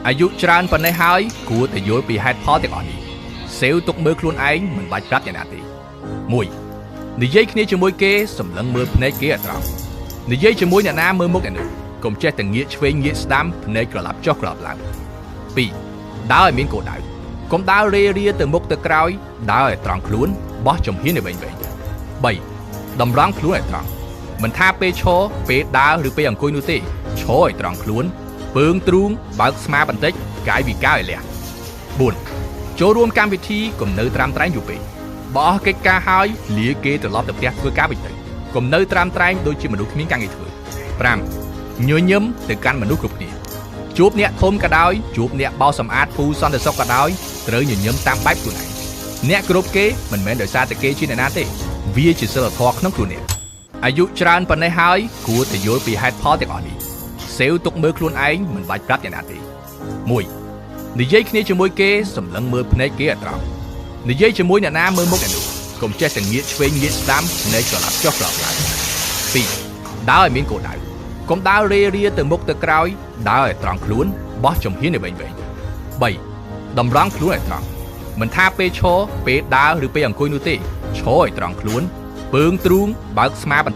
អាយុច្រើនប៉ុណ្ណេះហើយគួរតែយល់ពីហេតុផលទាំងអស់នេះសេវទុកមើលខ្លួនឯងមិនបាច់ប្រាប់អ្នកណាទេ 1. និយាយគ្នាជាមួយគេសម្លឹងមើលភ្នែកគេឲ្យត្រង់និយាយជាមួយអ្នកណាមើលមុខអ្នកនោះកុំចេះតែងាកឆ្វេងងាកស្ដាំភ្នែកក្រឡាប់ចុះក្រឡាប់ឡើង 2. ដើរឲ្យមានគោលដៅកុំដើររេរាទៅមុខទៅក្រោយដើរឲ្យត្រង់ខ្លួនបោះជំហានឲ្យវែងៗ 3. តម្រង់ខ្លួនឲ្យត្រង់មិនថាពេលឈរពេលដើរឬពេលអង្គុយនោះទេឈរឲ្យត្រង់ខ្លួនពើងទ្រូងបើកស្មាបន្តិចកាយវិការឲ្យលះ 4. ចូលរួមកម្មវិធីកុំនៅត្រាំត្រែងយូរពេកបើអស់កិច្ចការហើយលាគេត្រឡប់ទៅផ្ទះធ្វើការវិញទៅកុំនៅត្រាំត្រែងដូចជាមនុស្សគ្មានការងារធ្វើ 5. ញញឹមទៅកាន់មនុស្សគ្រប់គ្នាជួបអ្នកធំក៏ដោយជួបអ្នកបោសសម្អាតពូសន្តិសុខក៏ដោយត្រូវញញឹមតាមបែបខ្លួនឯងអ្នកគ្រប់គេមិនមែនដោយសារតែគេជាអ្នកណាទេវាជាសិលធម៌ក្នុងខ្លួនអ្នកអាយុច្រើនប៉ុណ្ណេះហើយគួរតែយល់ពីហេតុផលទាំងអស់នេះសេវទុកមើលខ្លួនឯងមិនបាច់ប្រាប់អ្នកណាទេ 1. និយាយគ្នាជាមួយគេសម្លឹងមើលភ្នែកគេឲ្យត្រង់និយាយជាមួយអ្នកណាមើលមុខអ្នកនោះកុំចេះតែងាកឆ្វេងងាកស្ដាំភ្នែកក្រឡាប់ចុះក្រឡាប់ឡើង 2. ដើរឲ្យមានគោលដៅកុំដើររេរាទៅមុខទៅក្រោយដើរឲ្យត្រង់ខ្លួនបោះជំហានឲ្យវែងៗ 3. តម្រង់ខ្លួនឲ្យត្រង់មិនថាពេលឈរពេលដើរឬពេលអង្គុយនោះទេឈរឲ្យត្រង់ខ្លួនពើងទ្រូងបើកស្មាបន្តិច